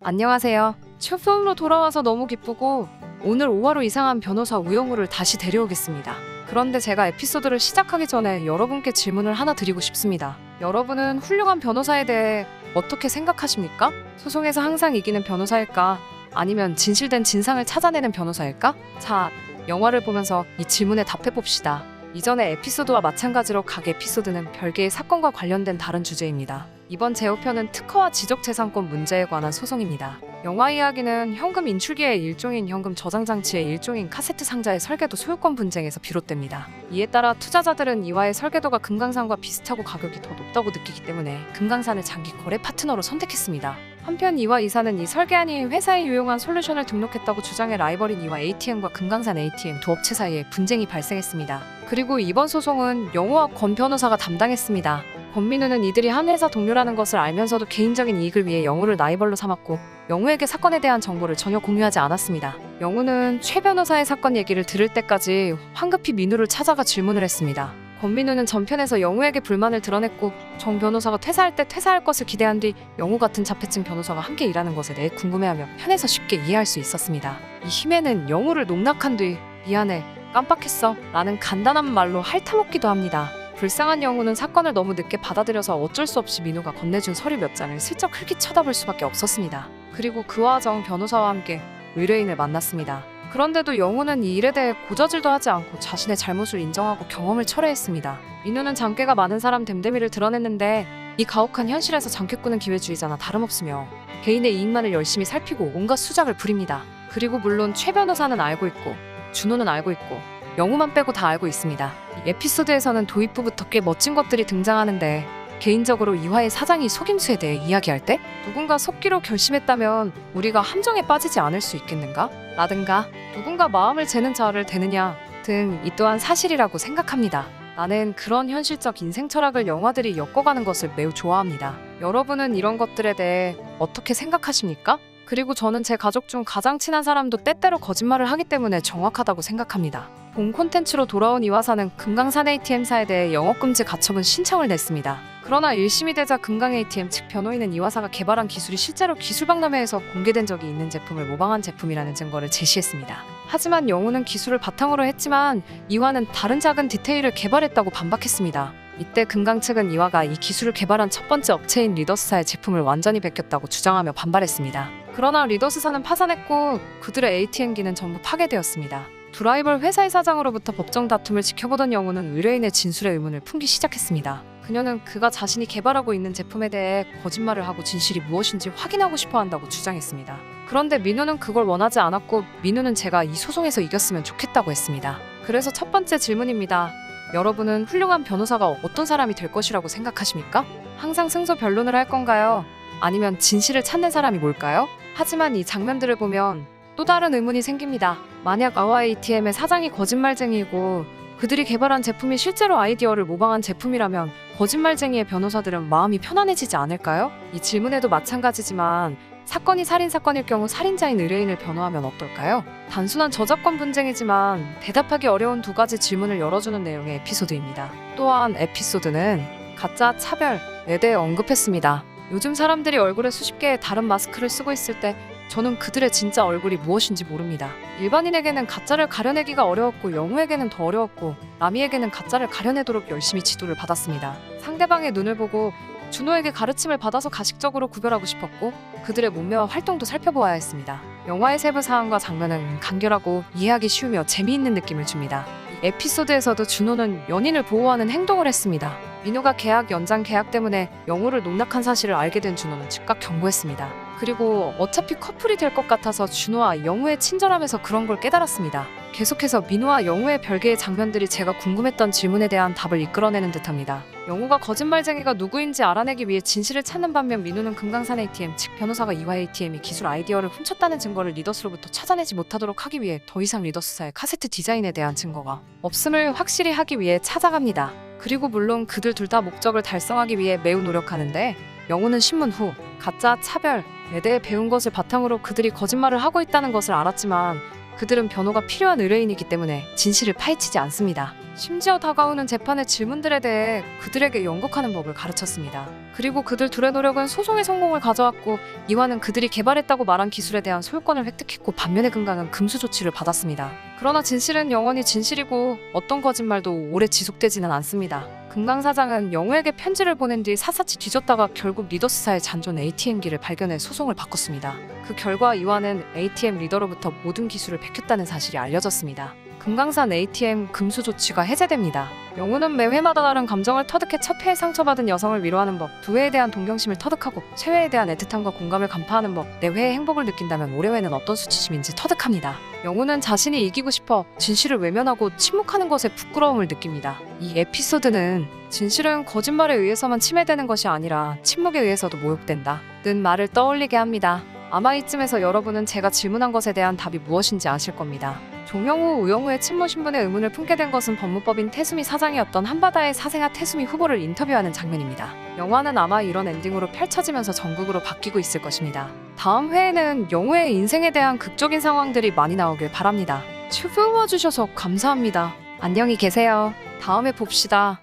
안녕하세요. 취업서울로 돌아와서 너무 기쁘고 오늘 5화로 이상한 변호사 우영우를 다시 데려오겠습니다. 그런데 제가 에피소드를 시작하기 전에 여러분께 질문을 하나 드리고 싶습니다. 여러분은 훌륭한 변호사에 대해 어떻게 생각하십니까? 소송에서 항상 이기는 변호사일까? 아니면 진실된 진상을 찾아내는 변호사일까? 자, 영화를 보면서 이 질문에 답해봅시다. 이전의 에피소드와 마찬가지로 각 에피소드는 별개의 사건과 관련된 다른 주제입니다. 이번 제호편은 특허와 지적재산권 문제에 관한 소송입니다. 영화 이야기는 현금 인출기의 일종인 현금 저장장치의 일종인 카세트 상자의 설계도 소유권 분쟁에서 비롯됩니다. 이에 따라 투자자들은 이화의 설계도가 금강산과 비슷하고 가격이 더 높다고 느끼기 때문에 금강산을 장기 거래 파트너로 선택했습니다. 한편 이화 이사는 이 설계안이 회사에 유용한 솔루션을 등록했다고 주장해 라이벌인 이화 ATM과 금강산 ATM 두 업체 사이에 분쟁이 발생했습니다. 그리고 이번 소송은 영우와 권 변호사가 담당했습니다. 권민우는 이들이 한 회사 동료라는 것을 알면서도 개인적인 이익을 위해 영우를 라이벌로 삼았고 영우에게 사건에 대한 정보를 전혀 공유하지 않았습니다. 영우는 최 변호사의 사건 얘기를 들을 때까지 황급히 민우를 찾아가 질문을 했습니다. 권민우는 전편에서 영우에게 불만을 드러냈고 정 변호사가 퇴사할 때 퇴사할 것을 기대한 뒤 영우 같은 자폐증 변호사가 함께 일하는 것에 대해 궁금해하며 편해서 쉽게 이해할 수 있었습니다. 이 힘에는 영우를 농락한 뒤 미안해, 깜빡했어 라는 간단한 말로 핥아먹기도 합니다. 불쌍한 영우는 사건을 너무 늦게 받아들여서 어쩔 수 없이 민우가 건네준 서류 몇 장을 슬쩍 흘기 쳐다볼 수밖에 없었습니다. 그리고 그와 정 변호사와 함께 의뢰인을 만났습니다. 그런데도 영우는 이 일에 대해 고저질도 하지 않고 자신의 잘못을 인정하고 경험을 철회했습니다. 민우는 장깨가 많은 사람 됨됨이를 드러냈는데 이 가혹한 현실에서 장깨꾼은 기회주의자나 다름없으며 개인의 이익만을 열심히 살피고 온갖 수작을 부립니다. 그리고 물론 최 변호사는 알고 있고 준호는 알고 있고 영우만 빼고 다 알고 있습니다. 이 에피소드에서는 도입부부터 꽤 멋진 것들이 등장하는데 개인적으로 이화의 사장이 속임수에 대해 이야기할 때 누군가 속기로 결심했다면 우리가 함정에 빠지지 않을 수 있겠는가? 라든가 누군가 마음을 재는 자를 대느냐 등 이 또한 사실이라고 생각합니다. 나는 그런 현실적 인생 철학을 영화들이 엮어가는 것을 매우 좋아합니다. 여러분은 이런 것들에 대해 어떻게 생각하십니까? 그리고 저는 제 가족 중 가장 친한 사람도 때때로 거짓말을 하기 때문에 정확하다고 생각합니다. 본 콘텐츠로 돌아온 이화사는 금강산 ATM사에 대해 영업금지 가처분 신청을 냈습니다. 그러나 1심이 되자 금강 ATM 측 변호인은 이화사가 개발한 기술이 실제로 기술박람회에서 공개된 적이 있는 제품을 모방한 제품이라는 증거를 제시했습니다. 하지만 영우는 기술을 바탕으로 했지만 이화는 다른 작은 디테일을 개발했다고 반박했습니다. 이때 금강 측은 이화가 이 기술을 개발한 첫 번째 업체인 리더스사의 제품을 완전히 베꼈다고 주장하며 반발했습니다. 그러나 리더스사는 파산했고 그들의 ATM기는 전부 파괴되었습니다. 두 라이벌 회사의 사장으로부터 법정 다툼을 지켜보던 영우는 의뢰인의 진술에 의문을 품기 시작했습니다. 그녀는 그가 자신이 개발하고 있는 제품에 대해 거짓말을 하고 진실이 무엇인지 확인하고 싶어 한다고 주장했습니다. 그런데 민우는 그걸 원하지 않았고 민우는 제가 이 소송에서 이겼으면 좋겠다고 했습니다. 그래서 첫 번째 질문입니다. 여러분은 훌륭한 변호사가 어떤 사람이 될 것이라고 생각하십니까? 항상 승소 변론을 할 건가요? 아니면 진실을 찾는 사람이 뭘까요? 하지만 이 장면들을 보면 또 다른 의문이 생깁니다. 만약 아와 ATM의 사장이 거짓말쟁이이고 그들이 개발한 제품이 실제로 아이디어를 모방한 제품이라면 거짓말쟁이의 변호사들은 마음이 편안해지지 않을까요? 이 질문에도 마찬가지지만 사건이 살인사건일 경우 살인자인 의뢰인을 변호하면 어떨까요? 단순한 저작권 분쟁이지만 대답하기 어려운 두 가지 질문을 열어주는 내용의 에피소드입니다. 또한 에피소드는 가짜 차별에 대해 언급했습니다. 요즘 사람들이 얼굴에 수십 개의 다른 마스크를 쓰고 있을 때 저는 그들의 진짜 얼굴이 무엇인지 모릅니다. 일반인에게는 가짜를 가려내기가 어려웠고 영우에게는 더 어려웠고 라미에게는 가짜를 가려내도록 열심히 지도를 받았습니다. 상대방의 눈을 보고 준호에게 가르침을 받아서 가식적으로 구별하고 싶었고 그들의 몸매와 활동도 살펴보아야 했습니다. 영화의 세부 사항과 장면은 간결하고 이해하기 쉬우며 재미있는 느낌을 줍니다. 이 에피소드에서도 준호는 연인을 보호하는 행동을 했습니다. 민우가 계약 연장 계약 때문에 영우를 농락한 사실을 알게 된 준호는 즉각 경고했습니다. 그리고 어차피 커플이 될 것 같아서 준호와 영우의 친절함에서 그런 걸 깨달았습니다. 계속해서 민우와 영우의 별개의 장면들이 제가 궁금했던 질문에 대한 답을 이끌어내는 듯합니다. 영우가 거짓말쟁이가 누구인지 알아내기 위해 진실을 찾는 반면 민우는 금강산 ATM 즉 변호사가 이화 ATM이 기술 아이디어를 훔쳤다는 증거를 리더스로부터 찾아내지 못하도록 하기 위해 더 이상 리더스사의 카세트 디자인에 대한 증거가 없음을 확실히 하기 위해 찾아갑니다. 그리고 물론 그들 둘 다 목적을 달성하기 위해 매우 노력하는데 영우는 신문 후 가짜 차별에 대해 배운 것을 바탕으로 그들이 거짓말을 하고 있다는 것을 알았지만 그들은 변호가 필요한 의뢰인이기 때문에 진실을 파헤치지 않습니다. 심지어 다가오는 재판의 질문들에 대해 그들에게 연극하는 법을 가르쳤습니다. 그리고 그들 둘의 노력은 소송의 성공을 가져왔고 이화는 그들이 개발했다고 말한 기술에 대한 소유권을 획득했고 반면에 금강은 금수 조치를 받았습니다. 그러나 진실은 영원히 진실이고 어떤 거짓말도 오래 지속되지는 않습니다. 금강 사장은 영우에게 편지를 보낸 뒤 샅샅이 뒤졌다가 결국 리더스사의 잔존 ATM기를 발견해 소송을 바꿨습니다. 그 결과 이화는 ATM 리더로부터 모든 기술을 베꼈다는 사실이 알려졌습니다. 금강산 ATM 금수 조치가 해제됩니다. 영우는 매 회마다 다른 감정을 터득해 첫 회에 상처받은 여성을 위로하는 법, 두 회에 대한 동경심을 터득하고 세 회에 대한 애틋함과 공감을 간파하는 법, 네 회의 행복을 느낀다면 올해 회는 어떤 수치심인지 터득합니다. 영우는 자신이 이기고 싶어 진실을 외면하고 침묵하는 것에 부끄러움을 느낍니다. 이 에피소드는 진실은 거짓말에 의해서만 침해되는 것이 아니라 침묵에 의해서도 모욕된다 는 말을 떠올리게 합니다. 아마 이쯤에서 여러분은 제가 질문한 것에 대한 답이 무엇인지 아실 겁니다. 종영우, 우영우의 친모 신분의 의문을 품게 된 것은 법무법인 태수미 사장이었던 한바다의 사생아 태수미 후보를 인터뷰하는 장면입니다. 영화는 아마 이런 엔딩으로 펼쳐지면서 전국으로 바뀌고 있을 것입니다. 다음 회에는 영우의 인생에 대한 극적인 상황들이 많이 나오길 바랍니다. 추브워주셔서 감사합니다. 안녕히 계세요. 다음에 봅시다.